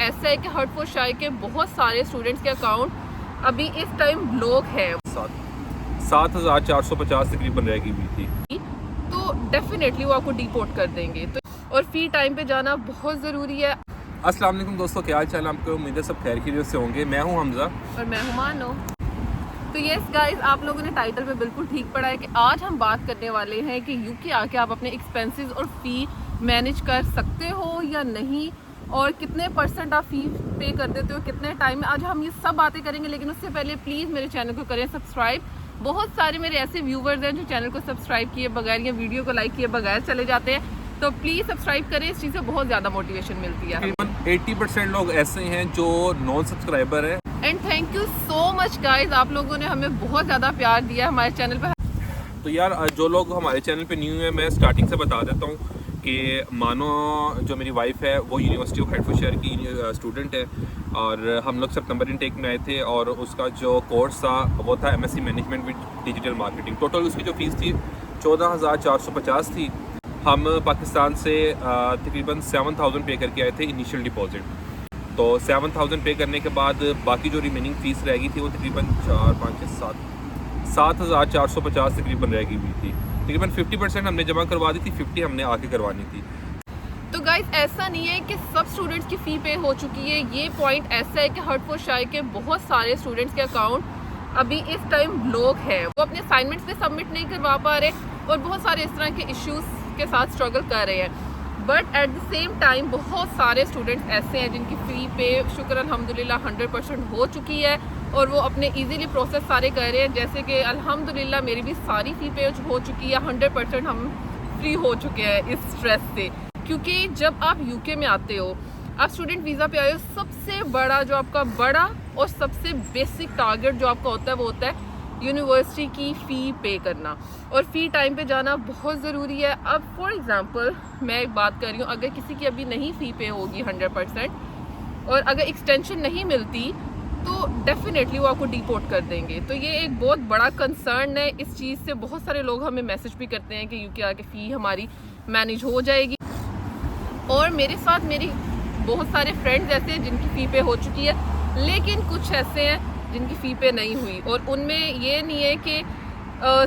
ऐसा है कि हर्टफोर्डशायर के बहुत सारे स्टूडेंट्स के अकाउंट अभी इस टाइम ब्लॉक है। 7,450 तकरीबन रह गई हुई थी, तो डेफिनेटली वो आपको डिपोर्ट कर देंगे। तो और फी टाइम पे जाना बहुत ज़रूरी है। अस्सलाम वालेकुम दोस्तों, क्या हाल चाल? आपको उम्मीद है सब खैर खैरियत से होंगे। मैं हूं हमजा और मैं हूं मानो। तो यस गाइस, आप लोगों ने टाइटल पे बिल्कुल ठीक पढ़ा है कि आज हम बात करने वाले हैं कि यूके आके आप अपने एक्सपेंसेस और फ़ी मैनेज कर सकते हो या नहीं, और कितने % आप फ़ी पे कर देते हो, कितने टाइम में। आज हम ये सब बातें करेंगे, लेकिन उससे पहले प्लीज़ मेरे चैनल को करें सब्सक्राइब। बहुत सारे मेरे ऐसे व्यूवर्स हैं जो चैनल को सब्सक्राइब किए बगैर या वीडियो को लाइक किए बगैर चले जाते हैं, तो प्लीज़ सब्सक्राइब करें। इस चीज़ से बहुत ज़्यादा मोटिवेशन मिलती है। तकरीबन 80% लोग ऐसे हैं जो नॉन सब्सक्राइबर हैं। And thank you so much guys, आप लोगों ने हमें बहुत ज़्यादा प्यार दिया हमारे चैनल पर। तो यार, जो लोग हमारे चैनल पे न्यू है, मैं स्टार्टिंग से बता देता हूँ कि मानो जो मेरी वाइफ है वो यूनिवर्सिटी ऑफ हर्टफोर्डशायर की स्टूडेंट है, और हम लोग सितंबर इनटेक में आए थे, और उसका जो कोर्स था वो था MSc management with digital marketing. Total उसकी जो फ़ीस थी 14,450 थी। हम पाकिस्तान से तकरीबन 7,000 पे करके आए थे इनिशियल डिपॉजिट। तो 7,000 पे करने के बाद बाकी जो रिमेनिंग फ़ीस रह गई थी वो तकरीबन 7,450 तकरीबन रह गई हुई थी। तकरीबन 50% हमने जमा करवा दी थी, 50 हमने आके करवानी थी। तो गाइज ऐसा नहीं है कि सब स्टूडेंट्स की फ़ी पे हो चुकी है। ये पॉइंट ऐसा है कि हर्टफोर्डशायर के बहुत सारे स्टूडेंट्स के अकाउंट अभी इस टाइम ब्लॉक है। वो अपने असाइनमेंट्स पे सबमिट नहीं करवा पा रहे, और बहुत सारे इस तरह के इश्यूज़ के साथ स्ट्रगल कर रहे हैं। But at the same time बहुत सारे स्टूडेंट्स ऐसे हैं जिनकी फ़ी पे शुक्र अल्हम्दुलिल्लाह 100% हो चुकी है, और वो अपने इजीली प्रोसेस सारे कर रहे हैं। जैसे कि अल्हम्दुलिल्लाह मेरी भी सारी फ़ी पे हो चुकी है, 100% हम फ्री हो चुके हैं इस स्ट्रेस से। क्योंकि जब आप यूके में आते हो, आप स्टूडेंट वीज़ा पे आए हो, सबसे बड़ा जो आपका बड़ा और सबसे बेसिक टारगेट जो आपका होता है वो होता है यूनिवर्सिटी की फ़ी पे करना, और फ़ी टाइम पे जाना बहुत ज़रूरी है। अब फॉर एग्ज़ाम्पल मैं एक बात कर रही हूँ, अगर किसी की अभी नहीं फ़ी पे होगी 100%, और अगर एक्सटेंशन नहीं मिलती तो डेफिनेटली वो आपको डिपोर्ट कर देंगे। तो ये एक बहुत बड़ा कंसर्न है। इस चीज़ से बहुत सारे लोग हमें मैसेज भी करते हैं कि यूके आके फ़ी हमारी मैनेज हो जाएगी, और मेरे साथ मेरी बहुत सारे फ्रेंड्स ऐसे हैं जिनकी फ़ी पे हो चुकी है, लेकिन कुछ ऐसे हैं जिनकी फ़ी पे नहीं हुई। और उनमें ये नहीं है कि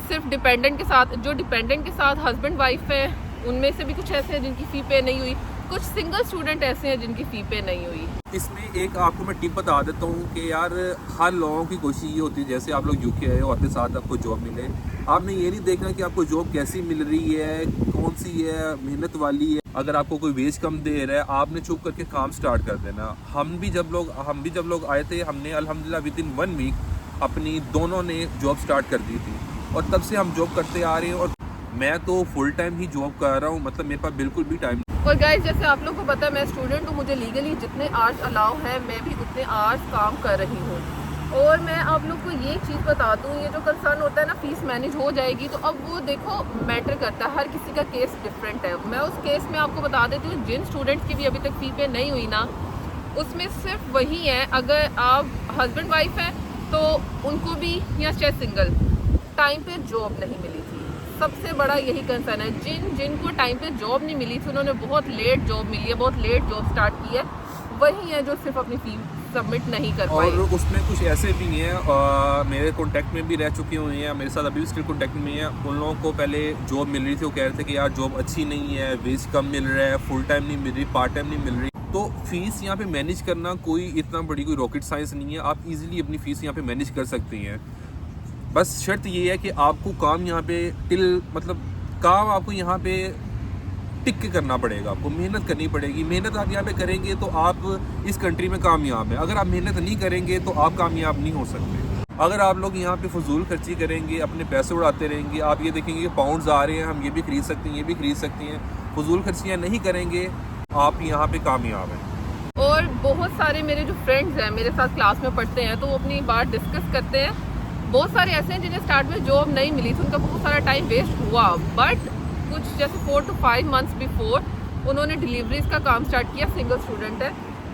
सिर्फ डिपेंडेंट के साथ, जो डिपेंडेंट के साथ हस्बैंड वाइफ हैं उनमें से भी कुछ ऐसे हैं जिनकी फ़ी पे नहीं हुई, कुछ सिंगल स्टूडेंट ऐसे हैं जिनकी फ़ी पे नहीं हुई। इसमें एक आपको मैं टिप बता देता हूँ कि यार, हर लोगों की कोशिश ये होती है, जैसे आप लोग यूके आए हो, आपके साथ आपको जॉब मिले, आपने ये नहीं देखना कि आपको जॉब कैसी मिल रही है, कौन सी है, मेहनत वाली है। अगर आपको कोई वेज कम दे रहा है, आपने चुप करके काम स्टार्ट कर देना। हम भी जब लोग आए थे, हमने अल्हम्दुलिल्लाह विद इन 1 वीक अपनी दोनों ने जॉब स्टार्ट कर दी थी, और तब से हम जॉब करते आ रहे हैं। और मैं तो फुल टाइम ही जॉब कर रहा हूँ, मतलब मेरे पास बिल्कुल भी टाइम। और गाइस, जैसे आप लोगों को पता है मैं स्टूडेंट हूँ, मुझे लीगली जितने आवर्स अलाउ हैं मैं भी उतने आवर्स काम कर रही हूँ। और मैं आप लोग को ये चीज़ बता दूँ, ये जो कंसर्न होता है ना फ़ीस मैनेज हो जाएगी, तो अब वो देखो मैटर करता है, हर किसी का केस डिफरेंट है। मैं उस केस में आपको बता देती हूँ, जिन स्टूडेंट्स की भी अभी तक फ़ी पे नहीं हुई ना, उसमें सिर्फ वही है, अगर आप हस्बैंड वाइफ हैं तो उनको भी, या चाहे सिंगल, टाइम पे जॉब नहीं मिली थी। सबसे बड़ा यही कंसर्न है। जिनको टाइम पे जॉब नहीं मिली थी, उन्होंने बहुत लेट जॉब मिली है, बहुत लेट जॉब स्टार्ट की है, वही है जो सिर्फ अपनी फ़ी सबमिट नहीं कर पाए। और उसमें कुछ ऐसे भी हैं, मेरे कॉन्टैक्ट में भी रह चुके हुए हैं, मेरे साथ अभी भी स्टिल कॉन्टैक्ट में हैं। उन लोगों को पहले जॉब मिल रही थी, वो कह रहे थे कि यार जॉब अच्छी नहीं है, वेज कम मिल रहा है, फुल टाइम नहीं मिल रही, पार्ट टाइम नहीं मिल रही। तो फीस यहाँ पे मैनेज करना कोई इतना बड़ी कोई रॉकेट साइंस नहीं है, आप इजीली अपनी फ़ीस यहाँ पे मैनेज कर सकती हैं। बस शर्त ये है कि आपको काम यहाँ पे काम आपको यहाँ पे टिक के करना पड़ेगा, आपको मेहनत करनी पड़ेगी। मेहनत आप यहाँ पे करेंगे तो आप इस कंट्री में कामयाब हैं। अगर आप मेहनत नहीं करेंगे तो आप कामयाब नहीं हो सकते। अगर आप लोग यहाँ पे फजूल खर्ची करेंगे, अपने पैसे उड़ाते रहेंगे, आप ये देखेंगे कि पाउंड्स आ रहे हैं, हम ये भी खरीद सकते हैं, ये भी खरीद सकते हैं, फजूल खर्चियाँ नहीं करेंगे, आप यहाँ पे कामयाब हैं। और बहुत सारे मेरे जो फ्रेंड्स हैं, मेरे साथ क्लास में पढ़ते हैं, तो वो अपनी बात डिस्कस करते हैं। बहुत सारे ऐसे हैं जिन्हें स्टार्ट में जॉब नहीं मिली थी, उनका बहुत सारा टाइम वेस्ट हुआ, बट कुछ जैसे 4 to 5 months बिफोर उन्होंने डिलीवरीज का काम स्टार्ट किया, सिंगल स्टूडेंट है,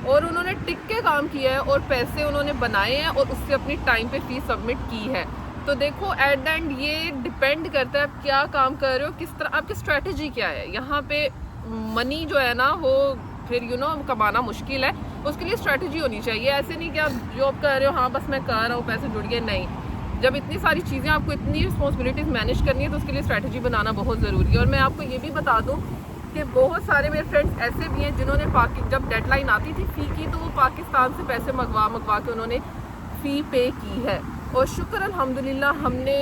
और उन्होंने टिक के काम किया है, और पैसे उन्होंने बनाए हैं, और उससे अपनी टाइम पे फ़ीस सबमिट की है। तो देखो, एट द एंड ये डिपेंड करता है आप क्या काम कर रहे हो, किस तरह आपकी स्ट्रेटजी क्या है। यहाँ पे मनी जो है ना, वो फिर कमाना मुश्किल है, उसके लिए स्ट्रैटेजी होनी चाहिए। ऐसे नहीं कि आप जॉब कर रहे हो, हाँ बस मैं कर रहा हूँ, पैसे जुड़ गए, नहीं। जब इतनी सारी चीज़ें, आपको इतनी रिस्पॉन्सिबिलिटीज़ मैनेज करनी है, तो उसके लिए स्ट्रैटेजी बनाना बहुत ज़रूरी है। और मैं आपको ये भी बता दूँ कि बहुत सारे मेरे फ्रेंड्स ऐसे भी हैं जिन्होंने जब डेडलाइन आती थी फ़ी की, तो वो पाकिस्तान से पैसे मंगवा के उन्होंने फ़ी पे की है। और शुक्र अल्हम्दुलिल्लाह हमने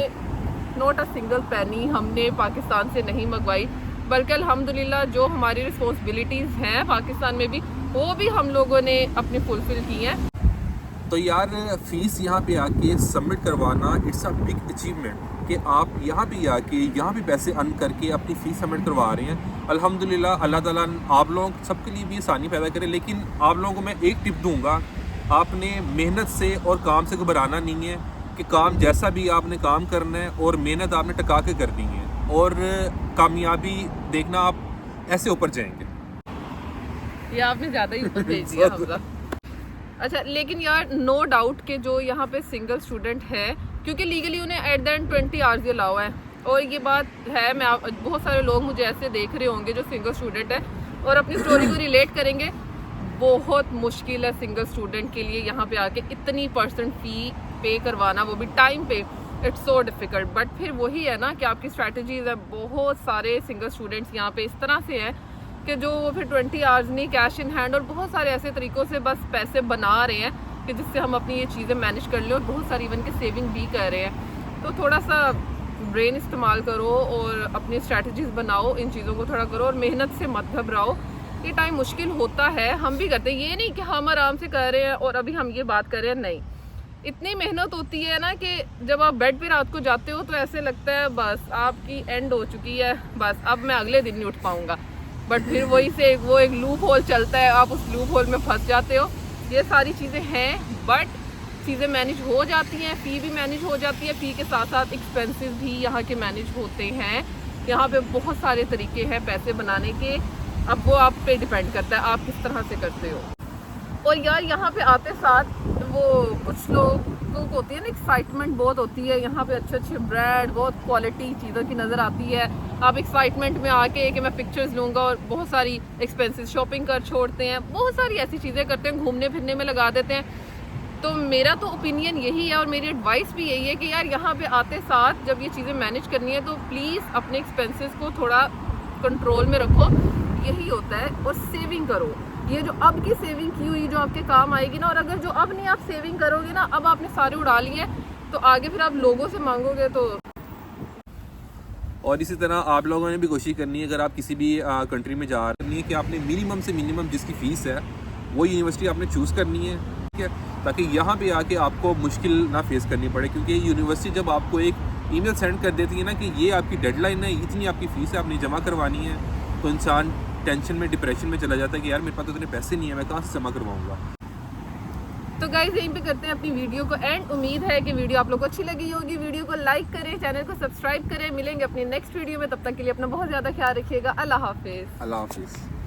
नॉट अ सिंगल पैनी हमने पाकिस्तान से नहीं मंगवाई, बल्कि अल्हम्दुलिल्लाह जो हमारी रिस्पॉन्सिबिलिटीज़ हैं पाकिस्तान में भी, वो भी हम लोगों ने अपनी फुलफ़िल की हैं। तो यार फ़ीस यहाँ पे आके सबमिट करवाना इट्स अ बिग अचीवमेंट कि आप यहाँ पे आके यहाँ भी पैसे अर्न करके अपनी फ़ीस सबमिट करवा रहे हैं। अल्हम्दुलिल्लाह अल्लाह ताला आप लोग सबके लिए भी आसानी पैदा करे। लेकिन आप लोगों को मैं एक टिप दूँगा, आपने मेहनत से और काम से घबराना नहीं है कि काम जैसा भी आपने काम करना है और मेहनत आपने टका के करनी है और कामयाबी देखना आप ऐसे ऊपर जाएंगे। ये आपने ज़्यादा ही ऊपर भेज दिया हमजा। अच्छा, लेकिन यार नो डाउट कि जो यहाँ पे सिंगल स्टूडेंट है, क्योंकि लीगली उन्हें at the end 20 hours he allow है, और ये बात है, बहुत सारे लोग मुझे ऐसे देख रहे होंगे जो सिंगल स्टूडेंट है और अपनी स्टोरी को रिलेट करेंगे। बहुत मुश्किल है सिंगल स्टूडेंट के लिए यहाँ पे आके इतनी % फ़ी पे करवाना, वो भी टाइम पे। It's so difficult. बट फिर वही है ना कि आपकी स्ट्रैटेजीज़ है। बहुत सारे सिंगल स्टूडेंट्स यहाँ पे इस तरह से हैं कि जो वो फिर 20 आवर्स नहीं, कैश इन हैंड और बहुत सारे ऐसे तरीक़ों से बस पैसे बना रहे हैं कि जिससे हम अपनी ये चीज़ें मैनेज कर लें, और बहुत सारी इवन के सेविंग भी कर रहे हैं। तो थोड़ा सा ब्रेन इस्तेमाल करो और अपनी स्ट्रैटेजीज़ बनाओ, इन चीज़ों को थोड़ा करो और मेहनत से मत घबराओ। ये टाइम मुश्किल होता है, हम भी करते हैं, ये नहीं कि हम आराम से कर रहे हैं और अभी हम ये बात कर रहे हैं, नहीं। इतनी मेहनत होती है ना कि जब आप बेड पे रात को जाते हो तो ऐसे लगता है बस आपकी एंड हो चुकी है, बस अब मैं अगले दिन नहीं उठ पाऊँगा। बट फिर वही से वो एक लूप होल चलता है, आप उस लूप होल में फंस जाते हो। ये सारी चीज़ें हैं, बट चीज़ें मैनेज हो जाती हैं, फ़ी भी मैनेज हो जाती है, फ़ी के साथ साथ एक्सपेंसेस भी यहाँ के मैनेज होते हैं। यहाँ पे बहुत सारे तरीके हैं पैसे बनाने के, अब वो आप पे डिपेंड करता है आप किस तरह से करते हो। और यार यहाँ पे आते साथ वो कुछ लोगों को होती है ना एक्साइटमेंट बहुत होती है, यहाँ पे अच्छे अच्छे ब्रांड, बहुत क्वालिटी चीज़ों की नज़र आती है। आप एक्साइटमेंट में आके कि मैं पिक्चर्स लूँगा और बहुत सारी एक्सपेंसिव शॉपिंग कर छोड़ते हैं, बहुत सारी ऐसी चीज़ें करते हैं, घूमने फिरने में लगा देते हैं। तो मेरा तो ओपिनियन यही है और मेरी एडवाइस भी यही है कि यार यहाँ पे आते साथ जब ये चीज़ें मैनेज करनी है तो प्लीज़ अपने एक्सपेंसेस को थोड़ा कंट्रोल में रखो, यही होता है। और सेविंग करो, ये जो अब की सेविंग की हुई जो आपके काम आएगी ना, और अगर जो अब नहीं आप सेविंग करोगे ना, अब आपने सारे उड़ा लिए तो आगे फिर आप लोगों से मांगोगे तो। और इसी तरह आप लोगों ने भी कोशिश करनी है, अगर आप किसी भी कंट्री में जा रही है, कि आपने मिनिमम से मिनिमम जिसकी फ़ीस है वो यूनिवर्सिटी आपने चूज़ करनी है, ठीक है, ताकि यहाँ पे आके आपको मुश्किल ना फेस करनी पड़े। क्योंकि यूनिवर्सिटी जब आपको एक ईमेल सेंड कर देती है ना कि ये आपकी डेडलाइन है, इतनी आपकी फ़ीस है, आपने जमा करवानी है, तो इंसान टेंशन में, डिप्रेशन में चला जाता है कि यार मेरे पास तो इतने पैसे नहीं है, मैं कहाँ से जमा करवाऊँगा। तो गाइस यहीं पे करते हैं अपनी वीडियो को एंड। उम्मीद है कि वीडियो आप लोग को अच्छी लगी होगी। वीडियो को लाइक करें, चैनल को सब्सक्राइब करें। मिलेंगे अपनी नेक्स्ट वीडियो में, तब तक के लिए अपना बहुत ज़्यादा ख्याल रखिएगा। अल्लाह हाफिज़। अल्लाह हाफिज़।